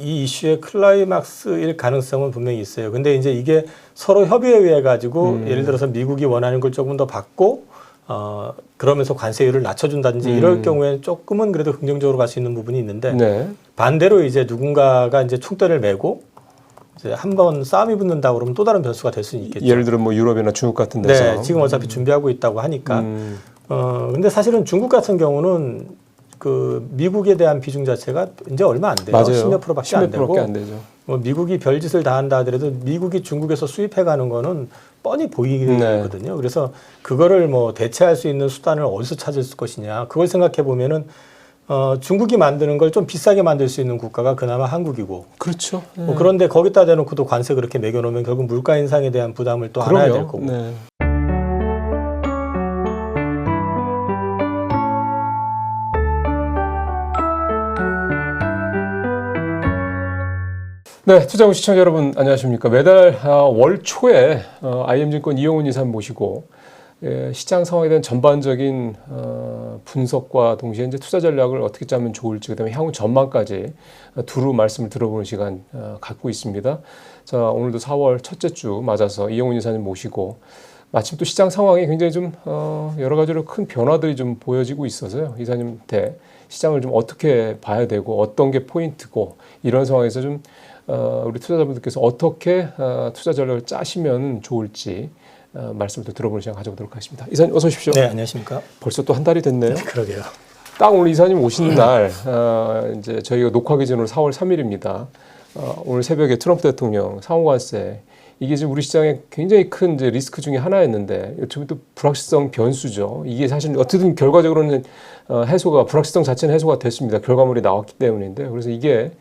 이 이슈의 클라이막스일 가능성은 분명히 있어요. 근데 이제 이게 서로 협의에 의해 가지고 예를 들어서 미국이 원하는 걸 조금 더 받고 그러면서 관세율을 낮춰준다든지 이럴 경우에는 조금은 그래도 긍정적으로 갈 수 있는 부분이 있는데 네. 반대로 이제 누군가가 이제 총대를 메고 이제 한번 싸움이 붙는다 그러면 또 다른 변수가 될 수는 있겠죠. 예를 들어 뭐 유럽이나 중국 같은 데서. 네, 지금 어차피 준비하고 있다고 하니까. 근데 사실은 중국 같은 경우는 그 미국에 대한 비중 자체가 이제 얼마 안 돼요. 맞아요. 10몇 프로밖에 안 되고. 안 되죠. 뭐 미국이 별짓을 다 한다 하더라도 미국이 중국에서 수입해 가는 거는 뻔히 보이거든요. 그래서 그거를 뭐 대체할 수 있는 수단을 어디서 찾을 것이냐. 그걸 생각해 보면은 중국이 만드는 걸 좀 비싸게 만들 수 있는 국가가 그나마 한국이고. 그렇죠. 뭐 그런데 거기다 대놓고 또 관세 그렇게 매겨놓으면 결국 물가 인상에 대한 부담을 또 안아야 될 거고. 네. 네, 투자후 시청자 여러분 안녕하십니까. 매달 월 초에 IM증권 이용훈 이사님 모시고 시장 상황에 대한 전반적인 분석과 동시에 이제 투자 전략을 어떻게 짜면 좋을지, 그다음에 향후 전망까지 두루 말씀을 들어보는 시간 갖고 있습니다. 자, 오늘도 4월 첫째 주 맞아서 이용훈 이사님 모시고 마침 또 시장 상황이 굉장히 좀 여러 가지로 큰 변화들이 좀 보여지고 있어서요. 이사님한테 시장을 좀 어떻게 봐야 되고 어떤 게 포인트고 이런 상황에서 좀 우리 투자자분들께서 어떻게 투자 전략을 짜시면 좋을지 말씀을 또 들어보는 시간 가져보도록 하겠습니다. 이사님 어서 오십시오. 네, 안녕하십니까. 벌써 또 한 달이 됐네요. 그러게요. 딱 오늘 이사님 오시는 날 이제 저희가 녹화 기준으로 4월 3일입니다. 오늘 새벽에 트럼프 대통령 상호관세 이게 지금 우리 시장에 굉장히 큰 이제 리스크 중에 하나였는데 요즘에 또 불확실성 변수죠. 이게 사실 어떻든 결과적으로는 불확실성 자체는 해소가 됐습니다. 결과물이 나왔기 때문인데 그래서 이게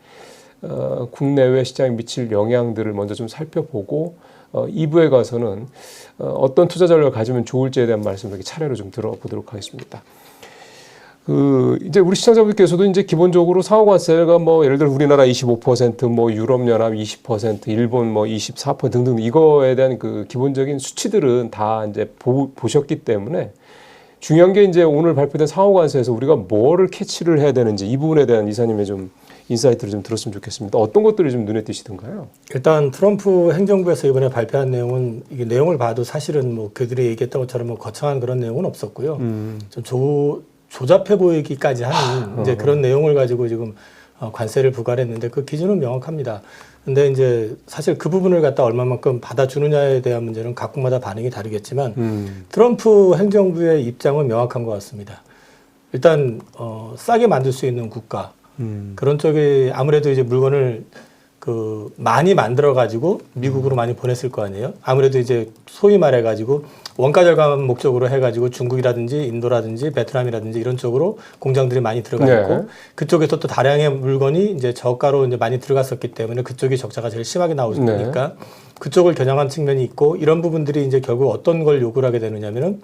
국내외 시장에 미칠 영향들을 먼저 좀 살펴보고 2부에 가서는 어떤 투자 전략을 가지면 좋을지에 대한 말씀을 이렇게 차례로 좀 들어보도록 하겠습니다. 이제 우리 시청자분들께서도 이제 기본적으로 상호관세가 뭐 예를 들어 우리나라 25%, 뭐 유럽연합 20%, 일본 뭐 24% 등등 이거에 대한 그 기본적인 수치들은 다 이제 보셨기 때문에 중요한 게 이제 오늘 발표된 상호관세에서 우리가 뭐를 캐치를 해야 되는지 이 부분에 대한 이사님의 좀 인사이트를 좀 들었으면 좋겠습니다. 어떤 것들이 좀 눈에 띄시던가요? 일단 트럼프 행정부에서 이번에 발표한 내용은 이게 내용을 봐도 사실은 뭐 그들이 얘기했던 것처럼 뭐 거창한 그런 내용은 없었고요. 좀 조잡해 보이기까지 하는 이제 그런 내용을 가지고 지금 관세를 부과했는데 그 기준은 명확합니다. 근데 이제 사실 그 부분을 갖다 얼마만큼 받아주느냐에 대한 문제는 각국마다 반응이 다르겠지만 트럼프 행정부의 입장은 명확한 것 같습니다. 일단 싸게 만들 수 있는 국가 그런 쪽에 아무래도 이제 물건을 많이 만들어 가지고 미국으로 많이 보냈을 거 아니에요. 아무래도 이제 소위 말해 가지고 원가 절감 목적으로 해 가지고 중국이라든지 인도라든지 베트남이라든지 이런 쪽으로 공장들이 많이 들어가 있고 네. 그쪽에서 또 다량의 물건이 이제 저가로 이제 많이 들어갔었기 때문에 그쪽이 적자가 제일 심하게 나오니까 네. 그쪽을 겨냥한 측면이 있고 이런 부분들이 이제 결국 어떤 걸 요구를 하게 되느냐면은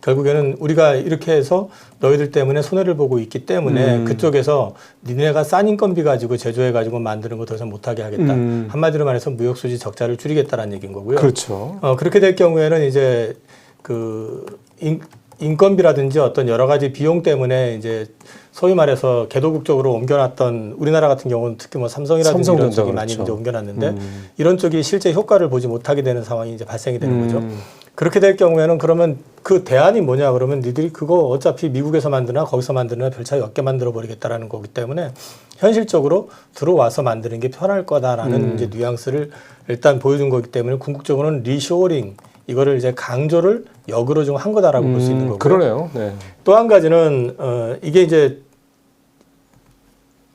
결국에는 우리가 이렇게 해서 너희들 때문에 손해를 보고 있기 때문에 그쪽에서 니네가 싼 인건비 가지고 제조해가지고 만드는 거 더 이상 못하게 하겠다. 한마디로 말해서 무역수지 적자를 줄이겠다라는 얘기인 거고요. 그렇죠. 그렇게 될 경우에는 이제 인건비라든지 어떤 여러 가지 비용 때문에 이제 소위 말해서 개도국적으로 옮겨놨던 우리나라 같은 경우는 특히 뭐 삼성이라든지 이런 쪽이 많이 그렇죠. 이제 옮겨놨는데 이런 쪽이 실제 효과를 보지 못하게 되는 상황이 이제 발생이 되는 거죠. 그렇게 될 경우에는 그러면 그 대안이 뭐냐 그러면 니들이 그거 어차피 미국에서 만드나 거기서 만드나 별 차이 없게 만들어 버리겠다라는 거기 때문에 현실적으로 들어와서 만드는 게 편할 거다라는 이제 뉘앙스를 일단 보여준 거기 때문에 궁극적으로는 리쇼어링 이거를 이제 강조를 역으로 좀 한 거다라고 볼 수 있는 거고요. 그러네요. 네. 또 한 가지는 이게 이제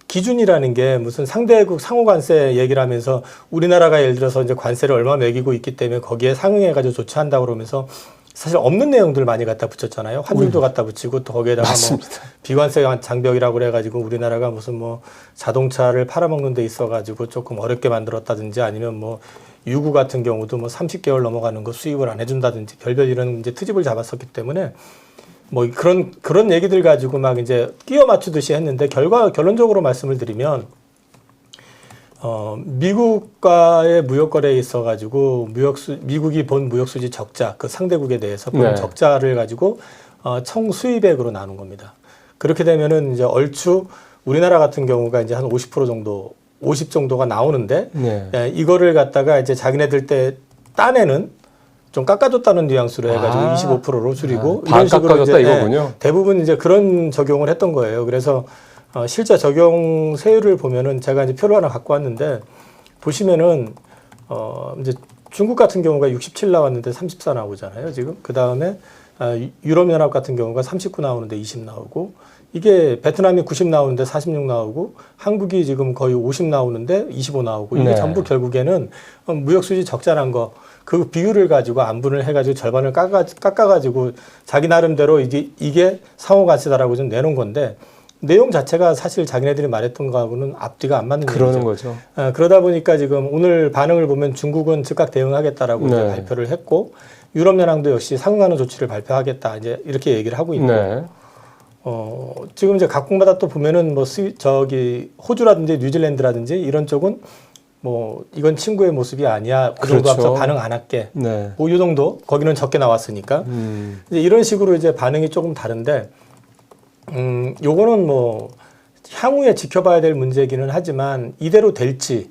기준이라는 게 무슨 상대국 상호관세 얘기를 하면서 우리나라가 예를 들어서 이제 관세를 얼마 매기고 있기 때문에 거기에 상응해가지고 조치한다고 그러면서 사실 없는 내용들 많이 갖다 붙였잖아요. 환율도 갖다 붙이고 또 거기에다가 맞습니다. 뭐 비관세 장벽이라고 그래가지고 우리나라가 무슨 뭐 자동차를 팔아먹는 데 있어가지고 조금 어렵게 만들었다든지 아니면 뭐 유구 같은 경우도 뭐 30개월 넘어가는 거 수입을 안 해준다든지 별별 이런 이제 트집을 잡았었기 때문에 뭐 그런 얘기들 가지고 막 이제 끼워 맞추듯이 했는데 결론적으로 말씀을 드리면 미국과의 무역 거래에 있어 가지고 미국이 본 무역 수지 적자 그 상대국에 대해서 본 적자를 가지고 총 수입액으로 나눈 겁니다. 그렇게 되면은 이제 얼추 우리나라 같은 경우가 이제 한 50% 정도, 50 정도가 나오는데 네. 예, 이거를 갖다가 이제 자기네들 때 딴에는 좀 깎아줬다는 뉘앙스로 해가지고 25%로 줄이고 반 깎아줬다 이제, 이거군요. 대부분 이제 그런 적용을 했던 거예요. 그래서 실제 적용 세율을 보면은 제가 이제 표를 하나 갖고 왔는데 보시면은 이제 중국 같은 경우가 67 나왔는데 34 나오잖아요. 지금 그 다음에 유럽연합 같은 경우가 39 나오는데 20 나오고 이게 베트남이 90 나오는데 46 나오고 한국이 지금 거의 50 나오는데 25 나오고 이게 네. 전부 결국에는 무역수지 적자란 거 그 비율을 가지고 안분을 해가지고 절반을 깎아가지고 자기 나름대로 이게 상호가치다라고 좀 내놓은 건데 내용 자체가 사실 자기네들이 말했던 거하고는 앞뒤가 안 맞는 그러는 얘기죠. 거죠. 그러다 보니까 지금 오늘 반응을 보면 중국은 즉각 대응하겠다라고 네. 이제 발표를 했고 유럽연합도 역시 상응하는 조치를 발표하겠다 이제 이렇게 얘기를 하고 있고 네. 지금 이제 각국마다 또 보면은 뭐 호주라든지 뉴질랜드라든지 이런 쪽은 뭐 이건 친구의 모습이 아니야. 그 정도 그렇죠. 앞서 반응 안 할게. 네. 뭐 이 정도 거기는 적게 나왔으니까 이제 이런 식으로 이제 반응이 조금 다른데 요거는 뭐 향후에 지켜봐야 될 문제이기는 하지만 이대로 될지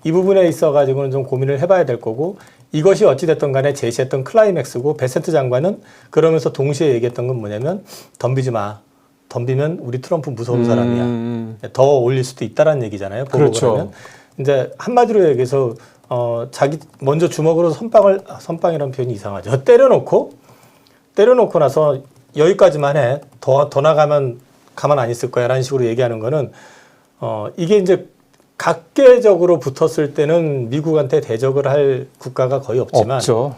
이 부분에 있어 가지고는 좀 고민을 해봐야 될 거고 이것이 어찌됐든 간에 제시했던 클라이맥스고 베센트 장관은 그러면서 동시에 얘기했던 건 뭐냐면 덤비지 마. 덤비면 우리 트럼프 무서운 사람이야. 더 올릴 수도 있다라는 얘기잖아요. 보고 그렇죠. 그러면. 이제 한마디로 얘기해서 자기 먼저 주먹으로 선빵이라는 표현이 이상하죠. 때려놓고 나서 여기까지만 해. 더 나가면 가만 안 있을 거야. 라는 식으로 얘기하는 거는 이게 이제 각계적으로 붙었을 때는 미국한테 대적을 할 국가가 거의 없지만 없죠.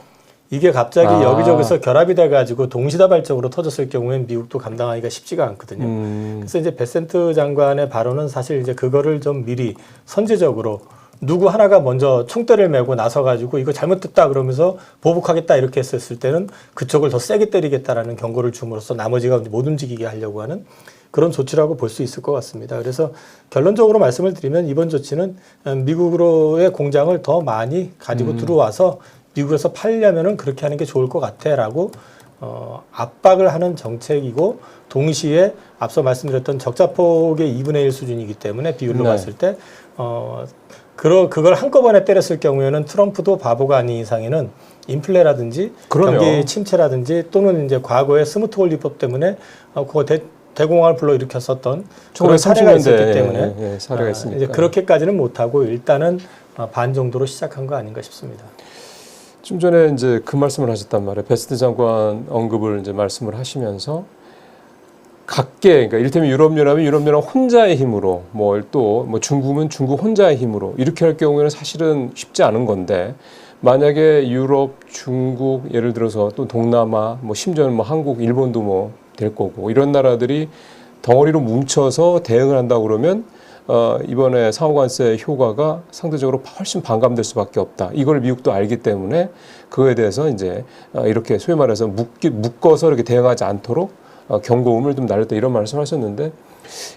이게 갑자기 여기저기서 결합이 돼가지고 동시다발적으로 터졌을 경우엔 미국도 감당하기가 쉽지가 않거든요. 그래서 이제 베센트 장관의 발언은 사실 이제 그거를 좀 미리 선제적으로 누구 하나가 먼저 총대를 메고 나서가지고 이거 잘못됐다 그러면서 보복하겠다 이렇게 했었을 때는 그쪽을 더 세게 때리겠다라는 경고를 줌으로써 나머지가 못 움직이게 하려고 하는 그런 조치라고 볼 수 있을 것 같습니다. 그래서 결론적으로 말씀을 드리면 이번 조치는 미국으로의 공장을 더 많이 가지고 들어와서 미국에서 팔려면은 그렇게 하는 게 좋을 것 같아라고 압박을 하는 정책이고 동시에 앞서 말씀드렸던 적자폭의 2분의 1 수준이기 때문에 비율로 네. 봤을 때 그걸 한꺼번에 때렸을 경우에는 트럼프도 바보가 아닌 이상에는 인플레라든지 그럼요. 경기 침체라든지 또는 이제 과거의 스무트 홀리법 때문에 그거 대공황을 불러일으켰었던 그런 사례가 있었기 때문에 사례가 있으니까. 이제 그렇게까지는 못하고 일단은 반 정도로 시작한 거 아닌가 싶습니다. 좀 전에 이제 그 말씀을 하셨단 말이에요. 베스트 장관 언급을 이제 말씀을 하시면서 그러니까 이를테면 유럽연합이 유럽연합 혼자의 힘으로 뭐 중국은 중국 혼자의 힘으로 이렇게 할 경우에는 사실은 쉽지 않은 건데 만약에 유럽, 중국 예를 들어서 또 동남아 뭐 심지어는 뭐 한국, 일본도 뭐 될 거고 이런 나라들이 덩어리로 뭉쳐서 대응을 한다고 그러면 이번에 상호관세 효과가 상대적으로 훨씬 반감될 수밖에 없다. 이걸 미국도 알기 때문에 그거에 대해서 이제 이렇게 소위 말해서 묶어서 이렇게 대응하지 않도록 경고음을 좀 날렸다 이런 말씀하셨는데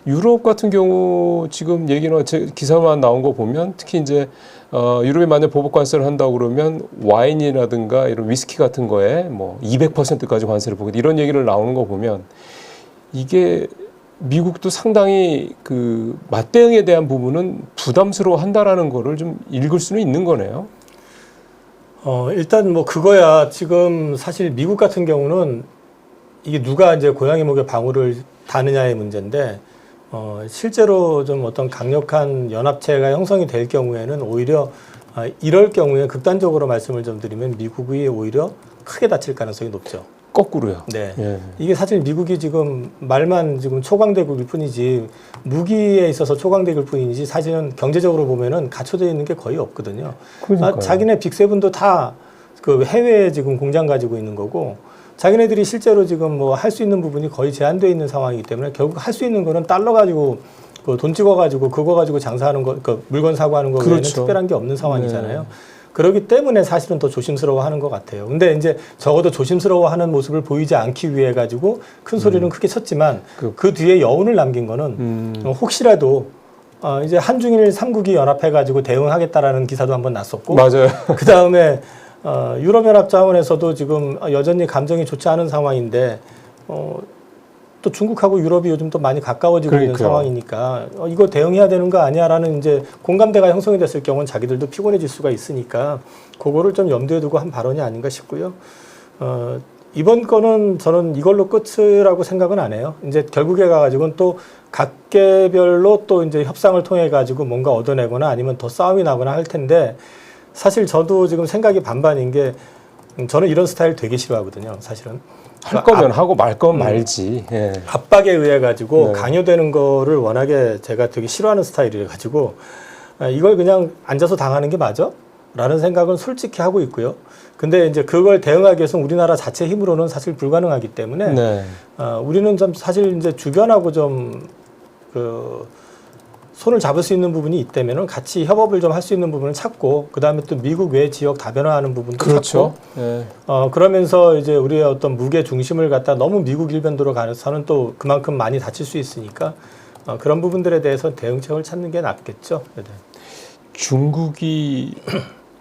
유럽 같은 경우 지금 얘기는 기사만 나온 거 보면 특히 이제 유럽이 만약 보복 관세를 한다고 그러면 와인이라든가 이런 위스키 같은 거에 뭐 200%까지 관세를 보겠다 이런 얘기를 나오는 거 보면 이게 미국도 상당히 그 맞대응에 대한 부분은 부담스러워 한다라는 거를 좀 읽을 수는 있는 거네요. 일단 뭐 그거야 지금 사실 미국 같은 경우는 이게 누가 이제 고양이 목에 방울을 다느냐의 문제인데 실제로 좀 어떤 강력한 연합체가 형성이 될 경우에는 오히려 이럴 경우에 극단적으로 말씀을 좀 드리면 미국이 오히려 크게 다칠 가능성이 높죠. 거꾸로요. 네. 예. 이게 사실 미국이 지금 말만 지금 초강대국일 뿐이지 무기에 있어서 초강대국일 뿐이지 사실은 경제적으로 보면은 갖춰져 있는 게 거의 없거든요. 자기네 빅세븐도 다 그 해외에 지금 공장 가지고 있는 거고 자기네들이 실제로 지금 뭐 할 수 있는 부분이 거의 제한되어 있는 상황이기 때문에 결국 할 수 있는 거는 달러 가지고 그 돈 찍어가지고 그거 가지고 장사하는 거, 그 물건 사고 하는 거 외에는 그렇죠. 특별한 게 없는 상황이잖아요. 네. 그렇기 때문에 사실은 더 조심스러워하는 것 같아요. 근데 이제 적어도 조심스러워하는 모습을 보이지 않기 위해 가지고 큰 소리는 크게 쳤지만 그 뒤에 여운을 남긴 거는 혹시라도 이제 한중일 3국이 연합해 가지고 대응하겠다라는 기사도 한번 났었고, 맞아요. 그 다음에 유럽연합 차원에서도 지금 여전히 감정이 좋지 않은 상황인데 또 중국하고 유럽이 요즘 또 많이 가까워지고 있는 그러니까요. 상황이니까 이거 대응해야 되는 거 아니야라는 이제 공감대가 형성이 됐을 경우는 자기들도 피곤해질 수가 있으니까 그거를 좀 염두에 두고 한 발언이 아닌가 싶고요. 이번 거는 저는 이걸로 끝이라고 생각은 안 해요. 이제 결국에 가가지고는 또 각계별로 또 이제 협상을 통해 가지고 뭔가 얻어내거나 아니면 더 싸움이 나거나 할 텐데 사실 저도 지금 생각이 반반인 게 저는 이런 스타일 되게 싫어하거든요. 사실은. 할 거면 하고 말 거면 말지. 예. 압박에 의해 가지고 네. 강요되는 거를 워낙에 제가 되게 싫어하는 스타일이라 가지고 이걸 그냥 앉아서 당하는 게 맞아? 라는 생각은 솔직히 하고 있고요. 근데 이제 그걸 대응하기 위해서 우리나라 자체 힘으로는 사실 불가능하기 때문에 네. 우리는 좀 사실 이제 주변하고 좀 손을 잡을 수 있는 부분이 있다면은 같이 협업을 좀 할 수 있는 부분을 찾고 그 다음에 또 미국 외 지역 다변화하는 부분도 그렇죠. 찾고 예. 그러면서 이제 우리의 어떤 무게 중심을 갖다 너무 미국 일변도로 가서는 또 그만큼 많이 다칠 수 있으니까 그런 부분들에 대해서 대응책을 찾는 게 낫겠죠. 네. 중국이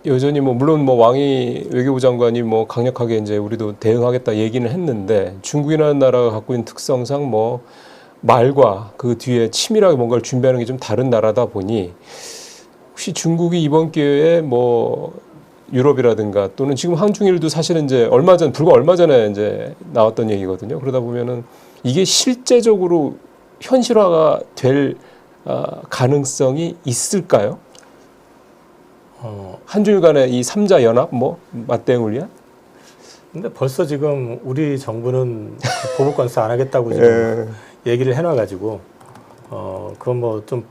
여전히 뭐 물론 뭐 왕이 외교부 장관이 뭐 강력하게 이제 우리도 대응하겠다 얘기는 했는데 중국이라는 나라가 갖고 있는 특성상 뭐 말과 그 뒤에 치밀하게 뭔가를 준비하는 게 좀 다른 나라다 보니 혹시 중국이 이번 기회에 뭐 유럽이라든가 또는 지금 한중일도 사실은 이제 불과 얼마 전에 이제 나왔던 얘기거든요. 그러다 보면은 이게 실제적으로 현실화가 될 가능성이 있을까요? 한중일 간의 이 3자 연합 뭐 맞대응을 위한? 근데 벌써 지금 우리 정부는 보복 관세 안 하겠다고 지금 얘기를 해놔가지고 그건 뭐 좀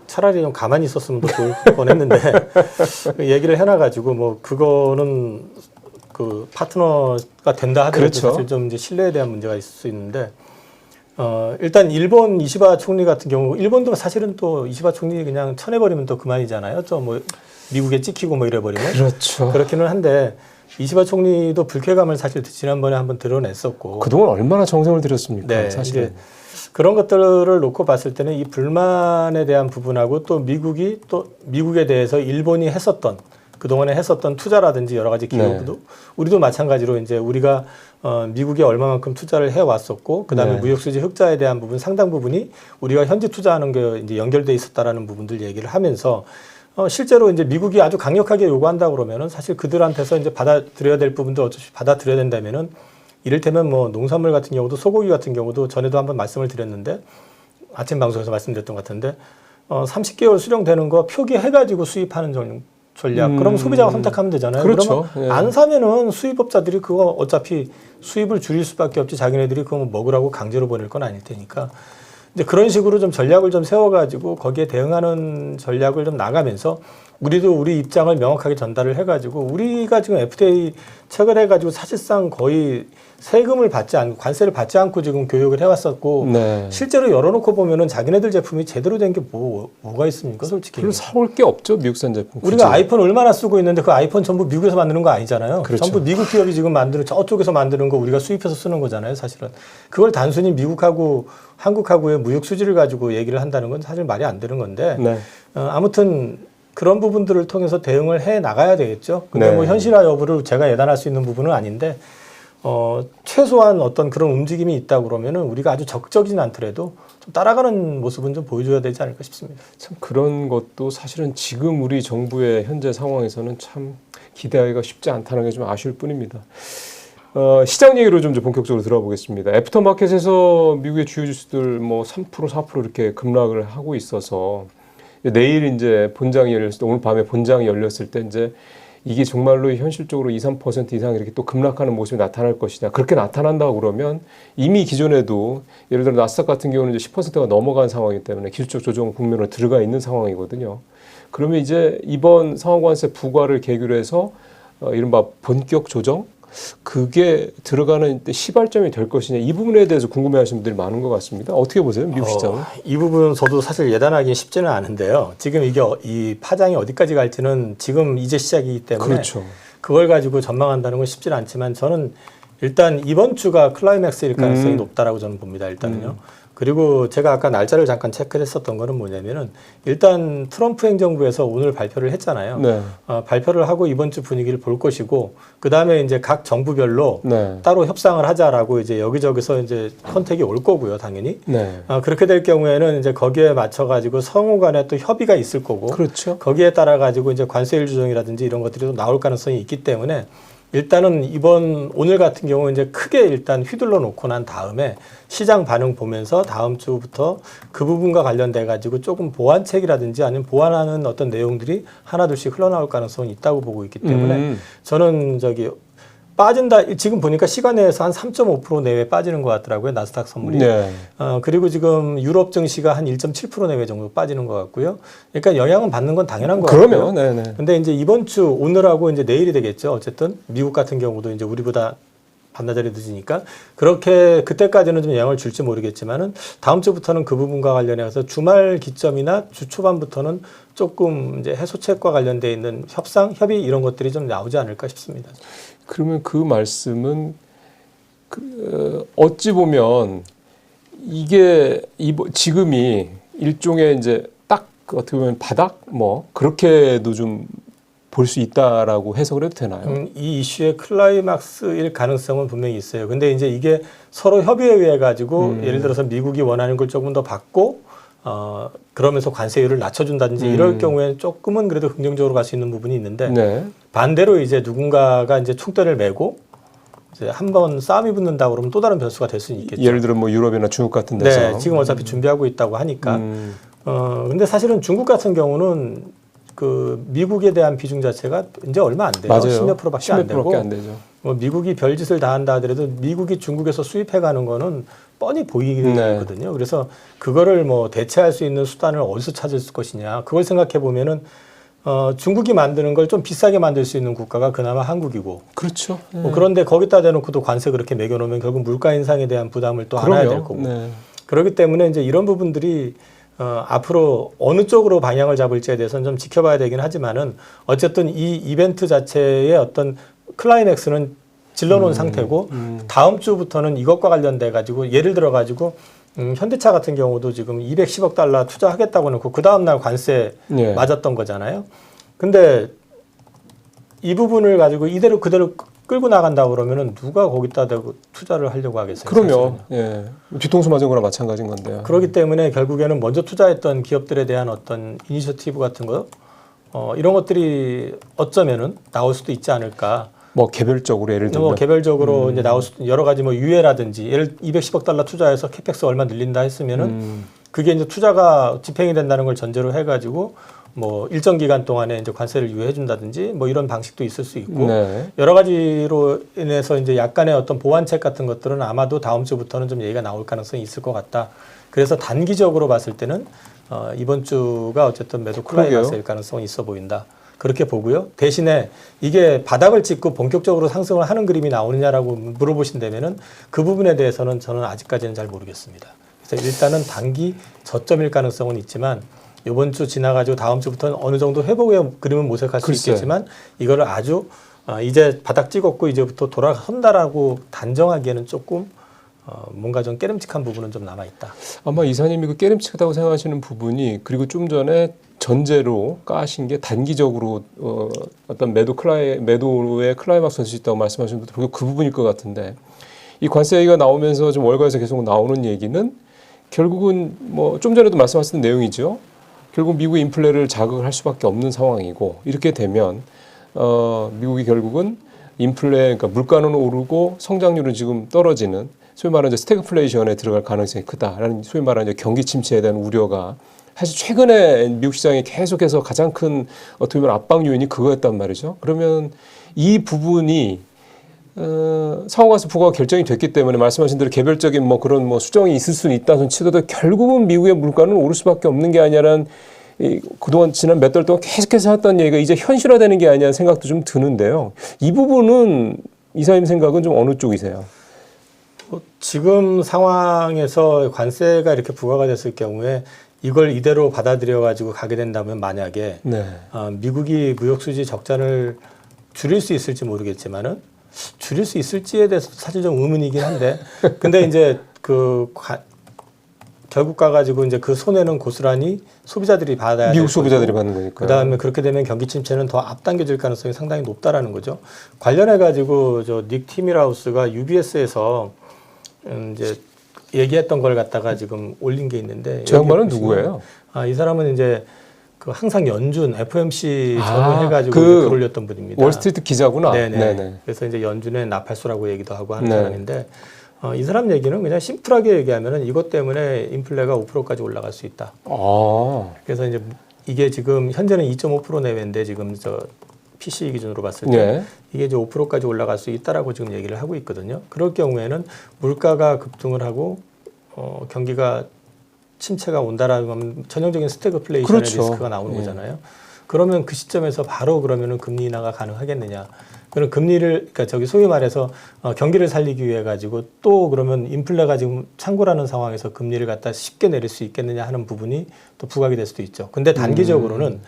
차라리 좀 가만히 있었으면 더 좋을 뻔했는데 얘기를 해놔가지고 뭐 그거는 그 파트너가 된다 하더라도 그렇죠. 사실 좀 이제 신뢰에 대한 문제가 있을 수 있는데 일단 일본 이시바 총리 같은 경우 일본도 사실은 또 이시바 총리 그냥 쳐내버리면 또 그만이잖아요. 또 뭐 미국에 찍히고 뭐 이래버리면 그렇죠. 그렇기는 한데 이시바 총리도 불쾌감을 사실 지난번에 한번 드러냈었고 그동안 얼마나 정성을 들였습니까? 네, 사실은. 이제 그런 것들을 놓고 봤을 때는 이 불만에 대한 부분하고 또 미국이 또 미국에 대해서 일본이 했었던 그동안에 했었던 투자라든지 여러 가지 기여도 네. 우리도 마찬가지로 이제 우리가 미국에 얼마만큼 투자를 해왔었고 그다음에 네. 무역수지 흑자에 대한 부분 상당 부분이 우리가 현지 투자하는 게 이제 연결돼 있었다라는 부분들 얘기를 하면서 실제로 이제 미국이 아주 강력하게 요구한다 그러면은 사실 그들한테서 이제 받아들여야 될 부분도 어차피 받아들여야 된다면은 이를테면 뭐 농산물 같은 경우도 소고기 같은 경우도 전에도 한번 말씀을 드렸는데 아침 방송에서 말씀드렸던 것 같은데 30개월 수령되는 거 표기해가지고 수입하는 전략. 그럼 소비자가 선택하면 되잖아요. 그렇죠. 그러면 안 사면은 수입업자들이 그거 어차피 수입을 줄일 수밖에 없지 자기네들이 그거 먹으라고 강제로 보낼 건 아닐 테니까. 이제 그런 식으로 좀 전략을 좀 세워가지고 거기에 대응하는 전략을 좀 나가면서 우리도 우리 입장을 명확하게 전달을 해가지고 우리가 지금 FTA 체결해가지고 사실상 거의 세금을 받지 않고 관세를 받지 않고 지금 교육을 해왔었고 네. 실제로 열어놓고 보면은 자기네들 제품이 제대로 된 게 뭐가 있습니까 솔직히. 별로 사올 게 없죠 미국산 제품. 우리가 굳이. 아이폰 얼마나 쓰고 있는데 그 아이폰 전부 미국에서 만드는 거 아니잖아요. 그렇죠. 전부 미국 기업이 지금 만드는 저쪽에서 만드는 거 우리가 수입해서 쓰는 거잖아요. 사실은 그걸 단순히 미국하고 한국하고의 무역 수지를 가지고 얘기를 한다는 건 사실 말이 안 되는 건데 네. 아무튼 그런 부분들을 통해서 대응을 해 나가야 되겠죠. 근데 네. 뭐 현실화 여부를 제가 예단할 수 있는 부분은 아닌데 최소한 어떤 그런 움직임이 있다 그러면은 우리가 아주 적극적이진 않더라도 좀 따라가는 모습은 좀 보여줘야 되지 않을까 싶습니다. 참 그런 것도 사실은 지금 우리 정부의 현재 상황에서는 참 기대하기가 쉽지 않다는 게 좀 아쉬울 뿐입니다. 시장 얘기로 좀 본격적으로 들어보겠습니다. 애프터마켓에서 미국의 주요 지수들 뭐 3% 4% 이렇게 급락을 하고 있어서 내일 이제 본장이 열렸을 때 오늘 밤에 본장이 열렸을 때 이제 이게 정말로 현실적으로 2, 3% 이상 이렇게 또 급락하는 모습이 나타날 것이다. 그렇게 나타난다고 그러면 이미 기존에도 예를 들어 나스닥 같은 경우는 이제 10%가 넘어간 상황이기 때문에 기술적 조정 국면으로 들어가 있는 상황이거든요. 그러면 이제 이번 상호관세 부과를 계기로 해서 이른바 본격 조정? 그게 들어가는 시발점이 될 것이냐 이 부분에 대해서 궁금해하시는 분들이 많은 것 같습니다. 어떻게 보세요, 미국 시장은? 이 부분은 저도 사실 예단하기 쉽지는 않은데요. 지금 이게 이 파장이 어디까지 갈지는 지금 이제 시작이기 때문에 그렇죠. 그걸 가지고 전망한다는 건 쉽지는 않지만 저는 일단 이번 주가 클라이맥스일 가능성이 높다라고 저는 봅니다. 일단은요. 그리고 제가 아까 날짜를 잠깐 체크를 했었던 거는 뭐냐면은 일단 트럼프 행정부에서 오늘 발표를 했잖아요. 네. 발표를 하고 이번 주 분위기를 볼 것이고 그 다음에 이제 각 정부별로 네. 따로 협상을 하자라고 이제 여기저기서 이제 컨택이 올 거고요, 당연히. 네. 그렇게 될 경우에는 이제 거기에 맞춰 가지고 상호 간에 또 협의가 있을 거고. 그렇죠. 거기에 따라 가지고 이제 관세율 조정이라든지 이런 것들이 또 나올 가능성이 있기 때문에 일단은 오늘 같은 경우 이제 크게 일단 휘둘러 놓고 난 다음에 시장 반응 보면서 다음 주부터 그 부분과 관련돼 가지고 조금 보완책이라든지 아니면 보완하는 어떤 내용들이 하나둘씩 흘러나올 가능성이 있다고 보고 있기 때문에 저는 빠진다. 지금 보니까 시간에서 한 3.5% 내외 빠지는 것 같더라고요. 나스닥 선물이. 네. 그리고 지금 유럽 증시가 한 1.7% 내외 정도 빠지는 것 같고요. 그러니까 영향은 받는 건 당연한 것 같고요. 그러면, 네네. 근데 이제 이번 주 오늘하고 이제 내일이 되겠죠. 어쨌든 미국 같은 경우도 이제 우리보다 반나절이 늦으니까 그렇게 그때까지는 좀 영향을 줄지 모르겠지만은 다음 주부터는 그 부분과 관련해서 주말 기점이나 주 초반부터는 조금 이제 해소책과 관련돼 있는 협의 이런 것들이 좀 나오지 않을까 싶습니다. 그러면 그 말씀은 어찌 보면 이게 지금이 일종의 이제 딱 어떻게 보면 바닥 뭐 그렇게도 좀 볼 수 있다라고 해석을 해도 되나요? 이 이슈의 클라이막스일 가능성은 분명히 있어요. 근데 이제 이게 서로 협의에 의해 가지고 예를 들어서 미국이 원하는 걸 조금 더 받고 그러면서 관세율을 낮춰준다든지 이럴 경우에는 조금은 그래도 긍정적으로 갈 수 있는 부분이 있는데 네. 반대로 이제 누군가가 이제 총대를 메고 이제 한번 싸움이 붙는다 그러면 또 다른 변수가 될 수는 있겠죠. 예를 들어 뭐 유럽이나 중국 같은 데서. 네, 지금 어차피 준비하고 있다고 하니까. 근데 사실은 중국 같은 경우는 그 미국에 대한 비중 자체가 이제 얼마 안 돼요. 맞아요. 10몇 프로밖에 안 되고. 10몇 안 되죠. 뭐 미국이 별짓을 다 한다 하더라도 미국이 중국에서 수입해 가는 거는 뻔히 보이거든요. 그래서 그거를 뭐 대체할 수 있는 수단을 어디서 찾을 것이냐. 그걸 생각해 보면은 중국이 만드는 걸 좀 비싸게 만들 수 있는 국가가 그나마 한국이고. 그렇죠. 뭐 그런데 거기다 대놓고도 관세 그렇게 매겨놓으면 결국 물가 인상에 대한 부담을 또 안아야 될 거고. 네. 그렇기 때문에 이제 이런 부분들이 앞으로 어느 쪽으로 방향을 잡을지에 대해서는 좀 지켜봐야 되긴 하지만은 어쨌든 이 이벤트 자체의 어떤 클라이맥스는 질러놓은 상태고 다음 주부터는 이것과 관련돼 가지고 예를 들어 가지고 현대차 같은 경우도 지금 210억 달러 투자하겠다고 놓고 그 다음날 관세 네. 맞았던 거잖아요. 근데 이 부분을 가지고 이대로 그대로 끌고 나간다 그러면은 누가 거기다 대고 투자를 하려고 하겠어요? 그럼요. 예. 뒤통수 맞은 거랑 마찬가지인 건데요. 그렇기 때문에 결국에는 먼저 투자했던 기업들에 대한 어떤 이니셔티브 같은 거 이런 것들이 어쩌면은 나올 수도 있지 않을까. 뭐 개별적으로 예를 들면 뭐 개별적으로 이제 나올 수 여러 가지 뭐 유예라든지 예를 210억 달러 투자해서 캐펙스 얼마 늘린다 했으면은 그게 이제 투자가 집행이 된다는 걸 전제로 해가지고 뭐 일정 기간 동안에 이제 관세를 유예해 준다든지 뭐 이런 방식도 있을 수 있고 네. 여러 가지로 인해서 이제 약간의 어떤 보완책 같은 것들은 아마도 다음 주부터는 좀 얘기가 나올 가능성이 있을 것 같다. 그래서 단기적으로 봤을 때는 이번 주가 어쨌든 매도 클라이막스일 가능성이 있어 보인다. 그렇게 보고요. 대신에 이게 바닥을 찍고 본격적으로 상승을 하는 그림이 나오느냐라고 물어보신다면은 그 부분에 대해서는 저는 아직까지는 잘 모르겠습니다. 그래서 일단은 단기 저점일 가능성은 있지만 이번 주 지나가지고 다음 주부터는 어느 정도 회복의 그림은 모색할 수 글쎄. 있겠지만 이거를 아주 이제 바닥 찍었고 이제부터 돌아선다라고 단정하기에는 조금 뭔가 좀 깨름칙한 부분은 좀 남아있다. 아마 이사님이 그 깨름칙하다고 생각하시는 부분이 그리고 좀 전에 전제로 까신 게 단기적으로 어떤 매도의 클라이막스 될 수 있다고 말씀하신 것도 결국 그 부분일 것 같은데 이 관세 얘기가 나오면서 좀 월가에서 계속 나오는 얘기는 결국은 뭐 좀 전에도 말씀하셨던 내용이죠. 결국 미국 인플레를 자극을 할 수밖에 없는 상황이고 이렇게 되면 미국이 결국은 인플레 그러니까 물가는 오르고 성장률은 지금 떨어지는 소위 말하는 이제 스태그플레이션에 들어갈 가능성이 크다라는 소위 말하는 이제 경기 침체에 대한 우려가 사실 최근에 미국 시장이 계속해서 가장 큰 어떻게 보면 압박 요인이 그거였단 말이죠. 그러면 이 부분이 상호관세 부과가 결정이 됐기 때문에 말씀하신 대로 개별적인 뭐 그런 뭐 수정이 있을 수는 있다는 치더라도 결국은 미국의 물가는 오를 수밖에 없는 게 아니라는 그동안 지난 몇 달 동안 계속해서 했던 얘기가 이제 현실화되는 게 아니냐는 생각도 좀 드는데요. 이 부분은 이사님 생각은 좀 어느 쪽이세요? 지금 상황에서 관세가 이렇게 부과가 됐을 경우에 이걸 이대로 받아들여 가지고 가게 된다면 만약에 네. 미국이 무역 수지 적자를 줄일 수 있을지 모르겠지만은 줄일 수 있을지에 대해서 사실 좀 의문이긴 한데 근데 이제 결국 가가지고 이제 그 손해는 고스란히 소비자들이 받아야 미국 될 소비자들이 거고, 받는 거니까. 그다음에 그렇게 되면 경기 침체는 더 앞당겨질 가능성이 상당히 높다라는 거죠. 관련해 가지고 저 닉 티밀하우스가 UBS에서 이제 얘기했던 걸 갖다가 지금 올린 게 있는데, 저 양반은 여기 보시면, 누구예요? 이 사람은 이제 그 항상 연준 FOMC 전후해가지고 그 글을 올렸던 분입니다. 월스트리트 기자구나. 네네. 네네. 그래서 이제 연준의 나팔수라고 얘기도 하고 하는 네. 사람인데, 이 사람 얘기는 그냥 심플하게 얘기하면은 이것 때문에 인플레가 5%까지 올라갈 수 있다. 아, 그래서 이제 이게 지금 현재는 2.5% 내외인데 지금 저 PC 기준으로 봤을 때 예. 이게 이제 5%까지 올라갈 수 있다라고 지금 얘기를 하고 있거든요. 그럴 경우에는 물가가 급등을 하고 경기가 침체가 온다라는 건 전형적인 스태그플레이션의 그렇죠. 리스크가 나오는 예. 거잖아요. 그러면 그 시점에서 바로 그러면은 금리 인하가 가능하겠느냐? 그럼 금리를, 그러니까 저기 소위 말해서 경기를 살리기 위해 가지고 또 그러면 인플레가 지금 창궐하는 상황에서 금리를 갖다 쉽게 내릴 수 있겠느냐 하는 부분이 또 부각이 될 수도 있죠. 근데 단기적으로는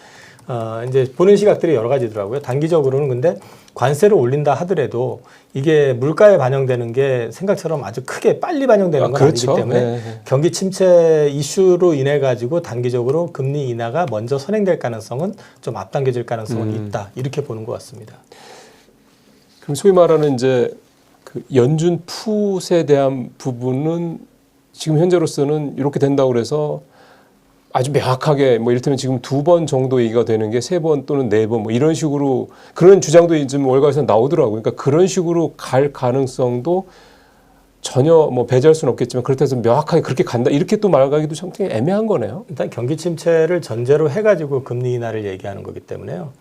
이제 보는 시각들이 여러 가지더라고요. 단기적으로는 근데 관세를 올린다 하더라도 이게 물가에 반영되는 게 생각처럼 아주 크게 빨리 반영되는 건 그렇죠. 아니기 때문에 네. 경기 침체 이슈로 인해 가지고 단기적으로 금리 인하가 먼저 선행될 가능성은 좀 앞당겨질 가능성은 있다. 이렇게 보는 것 같습니다. 그럼 소위 말하는 이제 그 연준 풋에 대한 부분은 지금 현재로서는 이렇게 된다고 그래서 아주 명확하게 뭐 이를테면 지금 2번 정도 얘기가 되는 게 3번 또는 4번 뭐 이런 식으로 그런 주장도 좀 월가에서 나오더라고요. 그러니까 그런 식으로 갈 가능성도 전혀 뭐 배제할 수는 없겠지만 그렇다고 해서 명확하게 그렇게 간다 이렇게 또 말하기도 참 애매한 거네요. 일단 경기 침체를 전제로 해가지고 금리 인하를 얘기하는 거기 때문에요.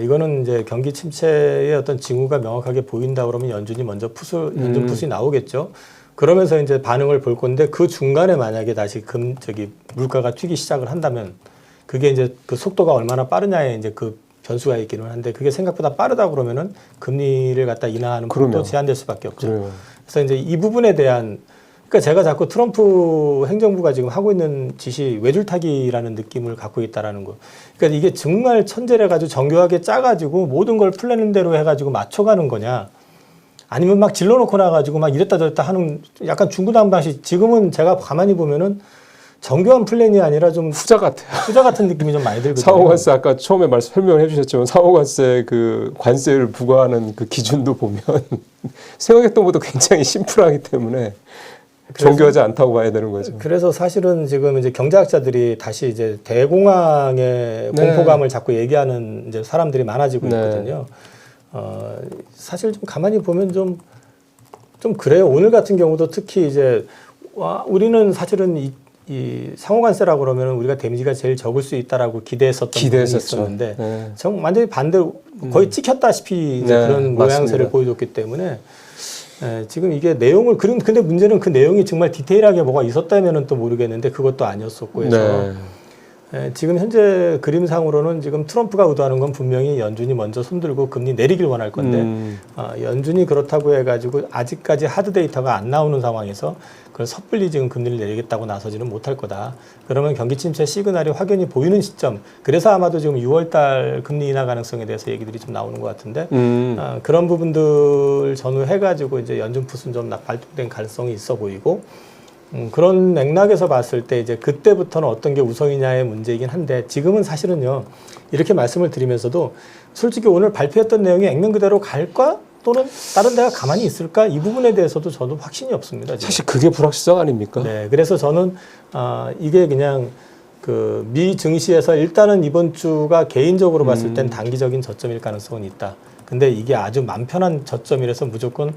이거는 이제 경기 침체의 어떤 징후가 명확하게 보인다 그러면 연준 풋이 나오겠죠. 그러면서 이제 반응을 볼 건데 그 중간에 만약에 다시 물가가 튀기 시작을 한다면 그게 이제 그 속도가 얼마나 빠르냐에 이제 그 변수가 있기는 한데 그게 생각보다 빠르다 그러면은 금리를 갖다 인하하는 것도 제한될 수밖에 없죠. 그래요. 그래서 이제 이 부분에 대한 그러니까 제가 자꾸 트럼프 행정부가 지금 하고 있는 짓이 외줄타기라는 느낌을 갖고 있다라는 거. 그러니까 이게 정말 천재를 가지고 정교하게 짜가지고 모든 걸 플랜 대로 해가지고 맞춰가는 거냐. 아니면 막 질러놓고 나가지고 막 이랬다 저랬다 하는 약간 중구난방식. 지금은 제가 가만히 보면은 정교한 플랜이 아니라 좀 후자 같아요. 후자 같은 느낌이 좀 많이 들거든요. 상호관세 아까 처음에 설명을 해주셨지만 상호관세 그 관세를 부과하는 그 기준도 보면 생각했던 것보다 굉장히 심플하기 때문에 정교하지 않다고 봐야 되는 거죠. 그래서 사실은 지금 이제 경제학자들이 다시 이제 대공황의 공포감을 자꾸 얘기하는 이제 사람들이 많아지고 있거든요. 사실 좀 가만히 보면 좀 그래요. 오늘 같은 경우도 특히 이제 우리는 사실은 이 상호관세라고 그러면 우리가 데미지가 제일 적을 수 있다라고 기대했었던 부분이 있었는데 정 완전히 반대로 거의 찍혔다시피 이제 그런 모양새를 보여줬기 때문에 지금 이게 내용을 근데 문제는 그 내용이 정말 디테일하게 뭐가 있었다면은 또 모르겠는데 그것도 아니었었고 해서 지금 현재 그림상으로는 지금 트럼프가 의도하는 건 분명히 연준이 먼저 손들고 금리 내리길 원할 건데 연준이 그렇다고 해가지고 아직까지 하드 데이터가 안 나오는 상황에서 그걸 섣불리 지금 금리를 내리겠다고 나서지는 못할 거다. 그러면 경기 침체 시그널이 확연히 보이는 시점. 그래서 아마도 지금 6월달 금리 인하 가능성에 대해서 얘기들이 좀 나오는 것 같은데 그런 부분들 전후해가지고 이제 연준 풋은 좀 발동된 가능성이 있어 보이고. 그런 맥락에서 봤을 때 이제 그때부터는 어떤 게 우선이냐의 문제이긴 한데 지금은 사실은요 이렇게 말씀을 드리면서도 솔직히 오늘 발표했던 내용이 액면 그대로 갈까 또는 다른 데가 가만히 있을까 이 부분에 대해서도 저도 확신이 없습니다. 지금. 사실 그게 불확실성 아닙니까? 네, 그래서 저는 이게 그냥 그 미 증시에서 일단은 이번 주가 개인적으로 봤을 땐 단기적인 저점일 가능성은 있다. 근데 이게 아주 맘 편한 저점이라서 무조건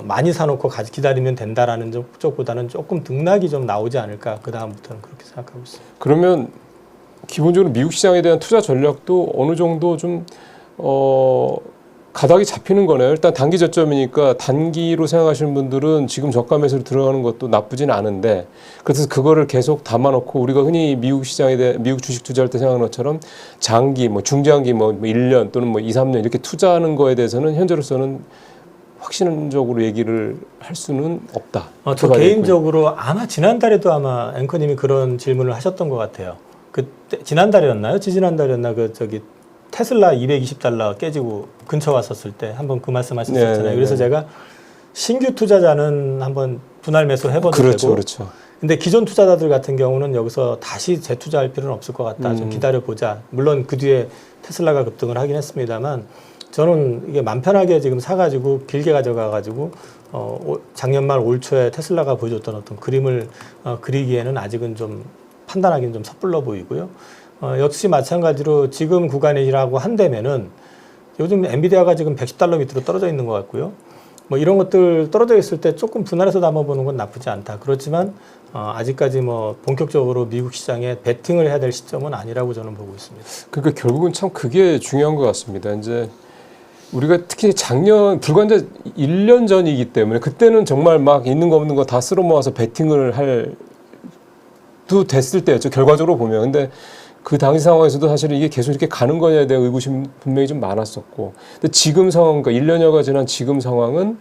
많이 사놓고 기다리면 된다라는 쪽보다는 조금 등락이 좀 나오지 않을까. 그 다음부터는 그렇게 생각하고 있습니다. 그러면 기본적으로 미국 시장에 대한 투자 전략도 어느 정도 좀 가닥이 잡히는 거네요. 일단 단기 저점이니까 단기로 생각하시는 분들은 지금 저가 매수로 들어가는 것도 나쁘진 않은데 그래서 그거를 계속 담아놓고 우리가 흔히 미국 시장에 대해 미국 주식 투자할 때 생각하는 것처럼 장기 뭐 중장기 뭐 1년 또는 뭐 2, 3년 이렇게 투자하는 거에 대해서는 현재로서는 확신적으로 얘기를 할 수는 없다. 저 개인적으로 아마 지난달에도 아마 앵커님이 그런 질문을 하셨던 것 같아요. 그때 지난달이었나요? 지지난달이었나? 테슬라 $220 깨지고 근처 왔었을 때 한번 그 말씀하셨잖아요. 그래서 제가 신규 투자자는 한번 분할 매수 해봐도 되고 그렇죠. 근데 기존 투자자들 같은 경우는 여기서 다시 재투자할 필요는 없을 것 같다. 좀 기다려보자. 물론 그 뒤에 테슬라가 급등을 하긴 했습니다만 저는 이게 맘 편하게 지금 사가지고 길게 가져가가지고 작년 말 올 초에 테슬라가 보여줬던 어떤 그림을 그리기에는 아직은 좀 판단하기는 좀 섣불러 보이고요. 역시 마찬가지로 지금 구간이라고 한다면은 요즘 엔비디아가 지금 $110 밑으로 떨어져 있는 것 같고요. 뭐 이런 것들 떨어져 있을 때 조금 분할해서 담아보는 건 나쁘지 않다. 그렇지만 아직까지 뭐 본격적으로 미국 시장에 베팅을 해야 될 시점은 아니라고 저는 보고 있습니다. 그러니까 결국은 참 그게 중요한 것 같습니다. 이제 우리가 특히 작년 불과 이제 1년 전이기 때문에 그때는 정말 막 있는 거 없는 거 다 쓸어 모아서 베팅을 도 됐을 때였죠. 결과적으로 보면. 근데 그 당시 상황에서도 사실 이게 계속 이렇게 가는 거냐에 대한 의구심 분명히 좀 많았었고. 근데 지금 상황, 그러니까 1년여가 지난 지금 상황은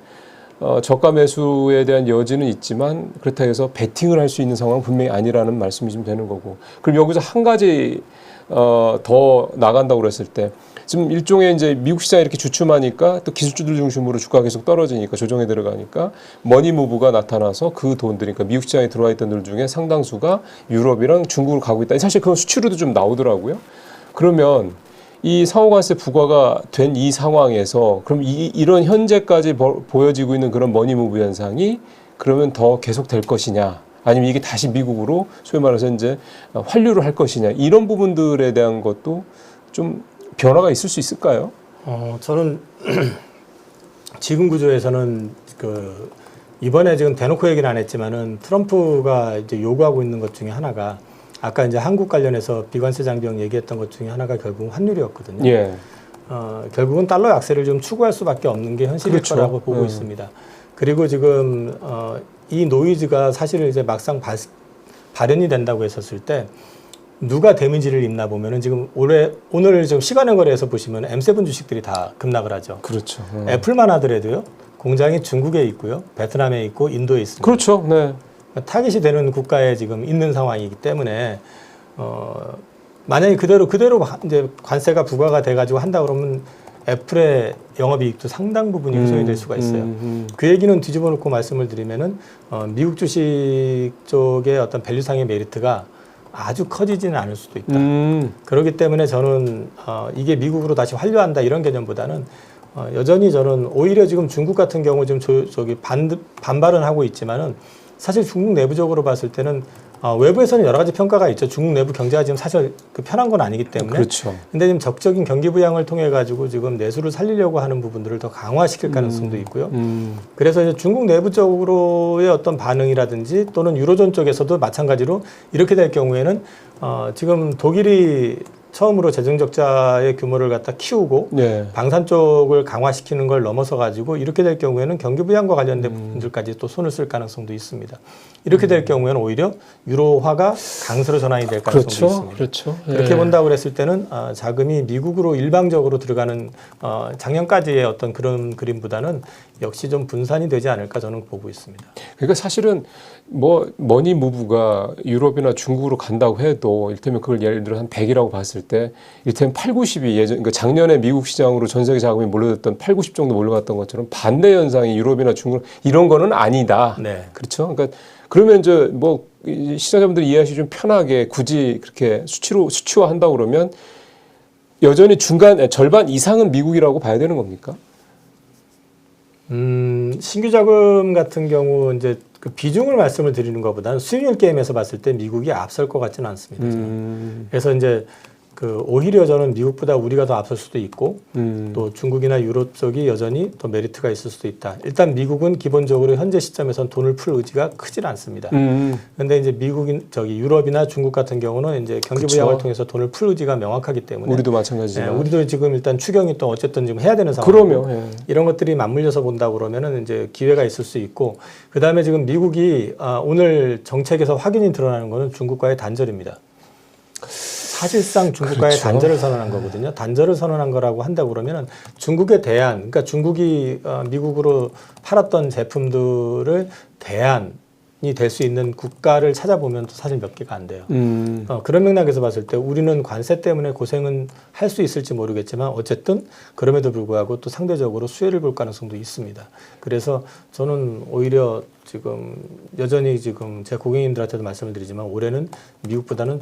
저가 매수에 대한 여지는 있지만 그렇다고 해서 베팅을 할 수 있는 상황은 분명히 아니라는 말씀이 좀 되는 거고. 그럼 여기서 한 가지 더 나간다고 그랬을 때 지금 일종의 이제 미국 시장이 이렇게 주춤하니까 또 기술주들 중심으로 주가가 계속 떨어지니까 조정에 들어가니까 머니무브가 나타나서 그 돈들이 그러니까 미국 시장에 들어와 있던 들 중에 상당수가 유럽이랑 중국으로 가고 있다. 사실 그건 수치로도 좀 나오더라고요. 그러면 이 상호관세 부과가 된 이 상황에서 그럼 이런 현재까지 보여지고 있는 그런 머니무브 현상이 그러면 더 계속 될 것이냐? 아니면 이게 다시 미국으로 소위 말해서 이제 환류를 할 것이냐? 이런 부분들에 대한 것도 좀 변화가 있을 수 있을까요? 저는 지금 구조에서는 이번에 지금 대놓고 얘기는 안 했지만은 트럼프가 이제 요구하고 있는 것 중에 하나가 아까 이제 한국 관련해서 비관세 장벽 얘기했던 것 중에 하나가 결국은 환율이었거든요. 예. 결국은 달러 약세를 좀 추구할 수밖에 없는 게 현실일 그렇죠. 거라고 보고 있습니다. 그리고 지금 이 노이즈가 사실 이제 막상 발현이 된다고 했었을 때 누가 데미지를 입나 보면은 지금 오늘 지금 시간의 거래에서 보시면 M7 주식들이 다 급락을 하죠. 그렇죠. 애플만 하더라도요. 공장이 중국에 있고요. 베트남에 있고 인도에 있습니다. 그렇죠. 네. 타깃이 되는 국가에 지금 있는 상황이기 때문에 만약에 그대로 이제 관세가 부과가 돼가지고 한다 그러면 애플의 영업이익도 상당 부분이 훼손이 될 수가 있어요. 그 얘기는 뒤집어 놓고 말씀을 드리면은 미국 주식 쪽의 어떤 밸류상의 메리트가 아주 커지지는 않을 수도 있다. 그렇기 때문에 저는 이게 미국으로 다시 환류한다 이런 개념보다는 여전히 저는 오히려 지금 중국 같은 경우 지금 반발은 하고 있지만은 사실 중국 내부적으로 봤을 때는 외부에서는 여러 가지 평가가 있죠. 중국 내부 경제가 지금 사실 편한 건 아니기 때문에. 그렇죠. 근데 지금 적적인 경기 부양을 통해 가지고 지금 내수를 살리려고 하는 부분들을 더 강화시킬 가능성도 있고요. 그래서 이제 중국 내부적으로의 어떤 반응이라든지 또는 유로존 쪽에서도 마찬가지로 이렇게 될 경우에는 지금 독일이 처음으로 재정 적자의 규모를 갖다 키우고 네. 방산 쪽을 강화시키는 걸 넘어서 가지고 이렇게 될 경우에는 경기 부양과 관련된 부분들까지 또 손을 쓸 가능성도 있습니다. 이렇게 될 경우에는 오히려 유로화가 강세로 전환이 될 가능성도 그렇죠. 있습니다. 그렇죠. 그렇게 본다고 그랬을 때는 자금이 미국으로 일방적으로 들어가는 작년까지의 어떤 그런 그림보다는 역시 좀 분산이 되지 않을까 저는 보고 있습니다. 그러니까 사실은 뭐 머니 무브가 유럽이나 중국으로 간다고 해도 이를테면 그걸 예를 들어 한 100이라고 봤을 때 이를테면 8, 90이 그러니까 작년에 미국 시장으로 전 세계 자금이 몰려들었던 8, 90 정도 몰려갔던 것처럼 반대 현상이 유럽이나 중국 이런 거는 아니다. 네. 그렇죠. 그러니까 그러면 이제 뭐 시청자분들이 이해하시기 좀 편하게 굳이 그렇게 수치화한다고 그러면 여전히 절반 이상은 미국이라고 봐야 되는 겁니까? 신규 자금 같은 경우 이제 그 비중을 말씀을 드리는 것보다는 수익률 게임에서 봤을 때 미국이 앞설 것 같지는 않습니다. 그래서 이제 오히려 저는 미국보다 우리가 더 앞설 수도 있고 또 중국이나 유럽 쪽이 여전히 더 메리트가 있을 수도 있다. 일단 미국은 기본적으로 현재 시점에선 돈을 풀 의지가 크질 않습니다. 그런데 이제 유럽이나 중국 같은 경우는 이제 경기 부양을 통해서 돈을 풀 의지가 명확하기 때문에 우리도 마찬가지지만 우리도 지금 일단 추경이 또 어쨌든 지금 해야 되는 상황이고 그러면 이런 것들이 맞물려서 본다 그러면은 이제 기회가 있을 수 있고 그다음에 지금 미국이 오늘 정책에서 확인이 드러나는 거는 중국과의 단절입니다. 사실상 중국과의 그렇죠. 단절을 선언한 거거든요. 단절을 선언한 거라고 한다고 그러면은 중국에 대한, 그러니까 중국이 미국으로 팔았던 제품들을 대한 될 수 있는 국가를 찾아보면 또 사실 몇 개가 안 돼요. 그런 맥락에서 봤을 때 우리는 관세 때문에 고생은 할 수 있을지 모르겠지만 어쨌든 그럼에도 불구하고 또 상대적으로 수혜를 볼 가능성도 있습니다. 그래서 저는 오히려 지금 여전히 지금 제 고객님들한테도 말씀을 드리지만 올해는 미국보다는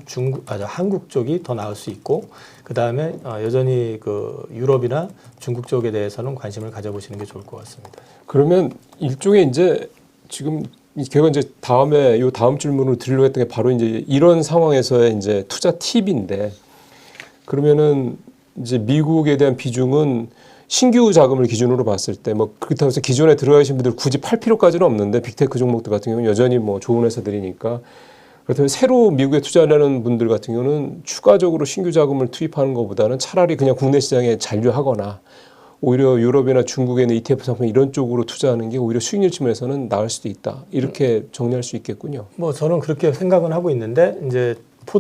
한국 쪽이 더 나을 수 있고 그 다음에 여전히 그 유럽이나 중국 쪽에 대해서는 관심을 가져보시는 게 좋을 것 같습니다. 그러면 일종의 이제 지금 제가 이제 다음 질문을 드리려고 했던 게 바로 이제 이런 상황에서의 이제 투자 팁인데 그러면은 이제 미국에 대한 비중은 신규 자금을 기준으로 봤을 때 뭐 그렇다고 해서 기존에 들어가 계신 분들 굳이 팔 필요까지는 없는데 빅테크 종목들 같은 경우는 여전히 뭐 좋은 회사들이니까 그렇다면 새로 미국에 투자하려는 분들 같은 경우는 추가적으로 신규 자금을 투입하는 것보다는 차라리 그냥 국내 시장에 잔류하거나 오히려 유럽이나 중국에 있는 ETF 상품 이런 쪽으로 투자하는 게 오히려 수익률 측면에서는 나을 수도 있다. 이렇게 정리할 수 있겠군요. 뭐 저는 그렇게 생각은 하고 있는데 이제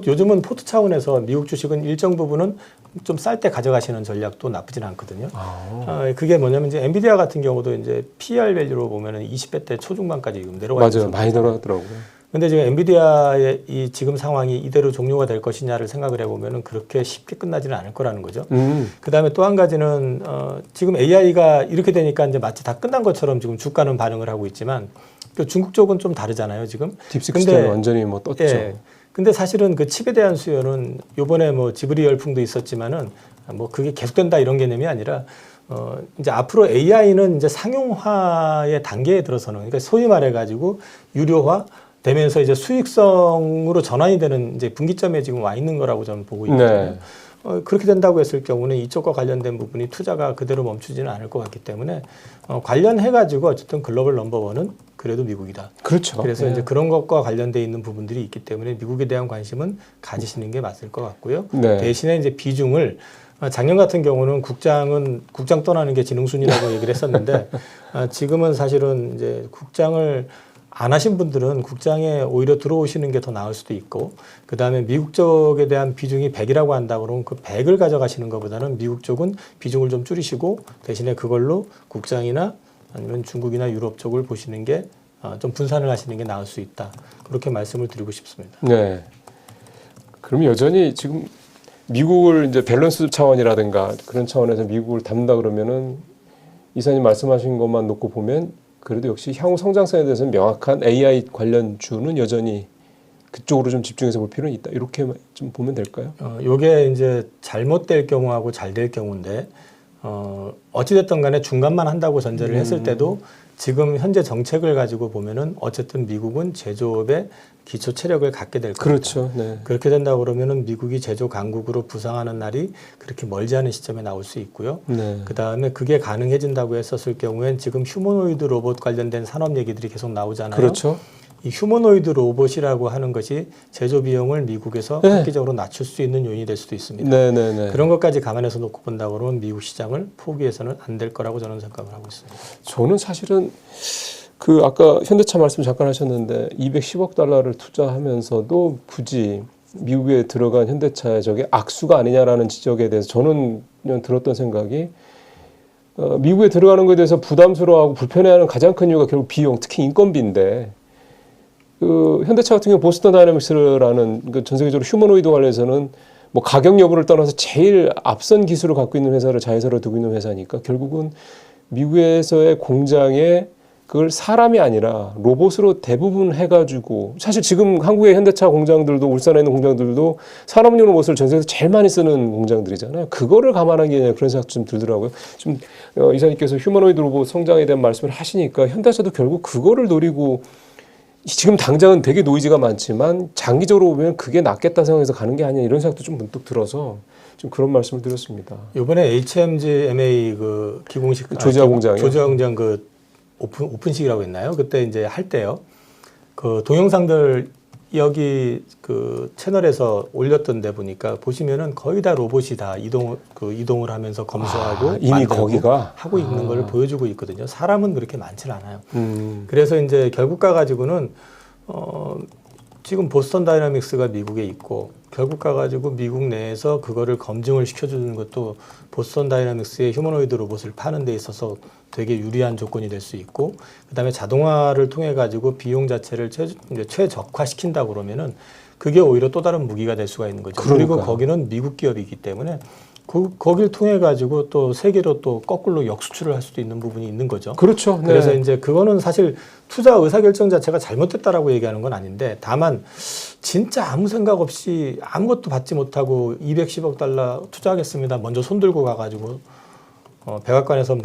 요즘은 포트 차원에서 미국 주식은 일정 부분은 좀 쌀 때 가져가시는 전략도 나쁘진 않거든요. 그게 뭐냐면 이제 엔비디아 같은 경우도 이제 PER 밸류로 보면은 20배 대 초중반까지 지금 내려와 있어요. 맞아요. 많이 내려가더라고요. 근데 지금 엔비디아의 이 지금 상황이 이대로 종료가 될 것이냐를 생각을 해보면은 그렇게 쉽게 끝나지는 않을 거라는 거죠. 그 다음에 또 한 가지는 지금 AI가 이렇게 되니까 이제 마치 다 끝난 것처럼 지금 주가는 반응을 하고 있지만 그 중국 쪽은 좀 다르잖아요, 지금. 딥스크 시장이 완전히 뭐 떴죠. 예, 근데 사실은 그 칩에 대한 수요는 요번에 뭐 지브리 열풍도 있었지만은 뭐 그게 계속된다 이런 개념이 아니라 이제 앞으로 AI는 이제 상용화의 단계에 들어서는 그러니까 소위 말해가지고 유료화 되면서 이제 수익성으로 전환이 되는 이제 분기점에 지금 와 있는 거라고 저는 보고 있거든요. 네. 그렇게 된다고 했을 경우는 이쪽과 관련된 부분이 투자가 그대로 멈추지는 않을 것 같기 때문에 관련해가지고 어쨌든 글로벌 넘버원은 그래도 미국이다. 그렇죠. 그래서 네. 이제 그런 것과 관련돼 있는 부분들이 있기 때문에 미국에 대한 관심은 가지시는 게 맞을 것 같고요. 네. 대신에 이제 비중을 작년 같은 경우는 국장 떠나는 게 지능순이라고 얘기를 했었는데 지금은 사실은 이제 국장을 안 하신 분들은 국장에 오히려 들어오시는 게 더 나을 수도 있고 그 다음에 미국 쪽에 대한 비중이 100이라고 한다 그러면 그 100을 가져가시는 것보다는 미국 쪽은 비중을 좀 줄이시고 대신에 그걸로 국장이나 아니면 중국이나 유럽 쪽을 보시는 게 좀 분산을 하시는 게 나을 수 있다. 그렇게 말씀을 드리고 싶습니다. 네. 그럼 여전히 지금 미국을 이제 밸런스 차원이라든가 그런 차원에서 미국을 담다 그러면은 이사님 말씀하신 것만 놓고 보면 그래도 역시 향후 성장성에 대해서는 명확한 AI 관련주는 여전히 그쪽으로 좀 집중해서 볼 필요는 있다. 이렇게 좀 보면 될까요? 요게 이제 잘못될 경우하고 잘 될 경우인데 어찌됐든 간에 중간만 한다고 전제를 했을 때도 지금 현재 정책을 가지고 보면은 어쨌든 미국은 제조업의 기초 체력을 갖게 될 겁니다. 그렇죠. 네. 그렇게 된다 그러면은 미국이 제조 강국으로 부상하는 날이 그렇게 멀지 않은 시점에 나올 수 있고요. 네. 그 다음에 그게 가능해진다고 했었을 경우엔 지금 휴머노이드 로봇 관련된 산업 얘기들이 계속 나오잖아요. 그렇죠. 이 휴머노이드 로봇이라고 하는 것이 제조 비용을 미국에서 획기적으로 낮출 수 있는 요인이 될 수도 있습니다. 네네네. 그런 것까지 감안해서 놓고 본다 그러면 미국 시장을 포기해서는 안 될 거라고 저는 생각을 하고 있습니다. 저는 사실은 그 아까 현대차 말씀 잠깐 하셨는데 210억 달러를 투자하면서도 굳이 미국에 들어간 현대차의 저게 악수가 아니냐라는 지적에 대해서 저는 그냥 들었던 생각이 미국에 들어가는 것에 대해서 부담스러워하고 불편해하는 가장 큰 이유가 결국 비용, 특히 인건비인데 그 현대차 같은 경우 보스턴 다이내믹스라는 그 전 세계적으로 휴머노이드 관련해서는 뭐 가격 여부를 떠나서 제일 앞선 기술을 갖고 있는 회사를 자회사로 두고 있는 회사니까 결국은 미국에서의 공장에 그걸 사람이 아니라 로봇으로 대부분 해가지고 사실 지금 한국의 현대차 공장들도 울산에 있는 공장들도 산업용 로봇을 전 세계에서 제일 많이 쓰는 공장들이잖아요. 그거를 감안한 게 아니라 그런 생각 좀 들더라고요. 좀 이사님께서 휴머노이드 로봇 성장에 대한 말씀을 하시니까 현대차도 결국 그거를 노리고 지금 당장은 되게 노이즈가 많지만 장기적으로 보면 그게 낫겠다 생각해서 가는 게 아니야 이런 생각도 좀 문득 들어서 좀 그런 말씀을 드렸습니다. 이번에 HMG/MA 그 기공식 조지아 공장이요? 조지아 공장 그 오픈식이라고 했나요? 그때 이제 할 때요. 그 동영상들 여기 그 채널에서 올렸던 데 보니까 보시면은 거의 다 로봇이 다 이동을 하면서 검수하고 이미 거기가 하고 있는 걸 보여주고 있거든요. 사람은 그렇게 많지는 않아요. 그래서 이제 결국 가가지고는 지금 보스턴 다이나믹스가 미국에 있고 결국 가가지고 미국 내에서 그거를 검증을 시켜주는 것도 보스턴 다이나믹스의 휴머노이드 로봇을 파는 데 있어서 되게 유리한 조건이 될 수 있고, 그다음에 자동화를 통해 가지고 비용 자체를 이제 최적화시킨다 그러면은 그게 오히려 또 다른 무기가 될 수가 있는 거죠. 그러니까요. 그리고 거기는 미국 기업이기 때문에 거기를 통해 가지고 또 세계로 또 거꾸로 역수출을 할 수도 있는 부분이 있는 거죠. 그렇죠. 네. 그래서 이제 그거는 사실 투자 의사결정 자체가 잘못됐다라고 얘기하는 건 아닌데, 다만 진짜 아무 생각 없이 아무것도 받지 못하고 210억 달러 투자하겠습니다. 먼저 손들고 가가지고 백악관에서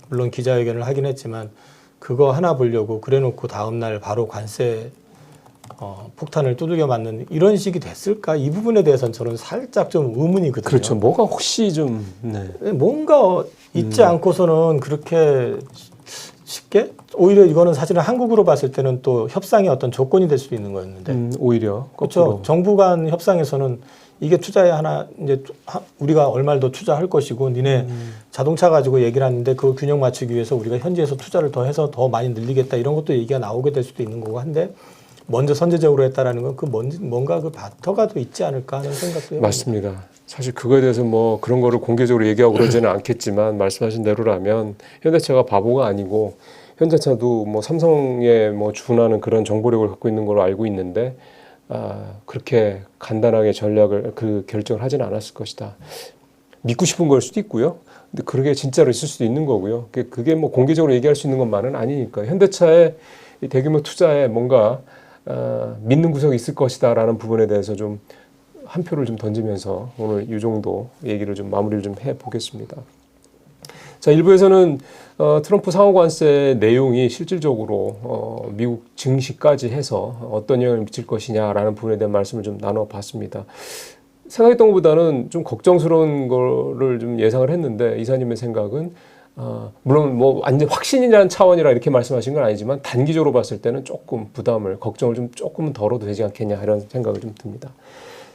물론 기자회견을 하긴 했지만 그거 하나 보려고 그래놓고 다음날 바로 관세 폭탄을 두들겨 맞는 이런 식이 됐을까? 이 부분에 대해서는 저는 살짝 좀 의문이거든요. 그렇죠. 뭐가 혹시 좀 네. 뭔가 있지 않고서는 그렇게 쉽게? 오히려 이거는 사실은 한국으로 봤을 때는 또 협상의 어떤 조건이 될 수도 있는 거였는데. 오히려 그렇죠. 거꾸로. 정부 간 협상에서는 이게 투자에 하나 이제 우리가 얼마를 더 투자할 것이고 니네 자동차 가지고 얘기를 하는데 그 균형 맞추기 위해서 우리가 현지에서 투자를 더 해서 더 많이 늘리겠다 이런 것도 얘기가 나오게 될 수도 있는 거고 한데, 먼저 선제적으로 했다라는 건 그 뭔가 그 바터가 또 있지 않을까 하는 생각도 해요. 맞습니다. 사실 그거에 대해서 뭐 그런 거를 공개적으로 얘기하고 그러지는 않겠지만 말씀하신 대로라면 현대차가 바보가 아니고, 현대차도 뭐 삼성에 뭐 준하는 그런 정보력을 갖고 있는 걸로 알고 있는데 그렇게 간단하게 전략을 그 결정을 하지는 않았을 것이다. 믿고 싶은 걸 수도 있고요. 근데 그게 진짜로 있을 수도 있는 거고요. 그게 뭐 공개적으로 얘기할 수 있는 것만은 아니니까. 현대차의 이 대규모 투자에 뭔가 믿는 구석이 있을 것이다라는 부분에 대해서 좀 한 표를 좀 던지면서 오늘 이 정도 얘기를 좀 마무리를 좀 해보겠습니다. 자, 일부에서는 트럼프 상호관세 내용이 실질적으로 미국 증시까지 해서 어떤 영향을 미칠 것이냐라는 부분에 대한 말씀을 좀 나눠봤습니다. 생각했던 것보다는 좀 걱정스러운 거를 좀 예상을 했는데, 이사님의 생각은 물론 뭐 완전 확신이라는 차원이라 이렇게 말씀하신 건 아니지만 단기적으로 봤을 때는 조금 부담을, 걱정을 좀 조금은 덜어도 되지 않겠냐 이런 생각을 좀 듭니다.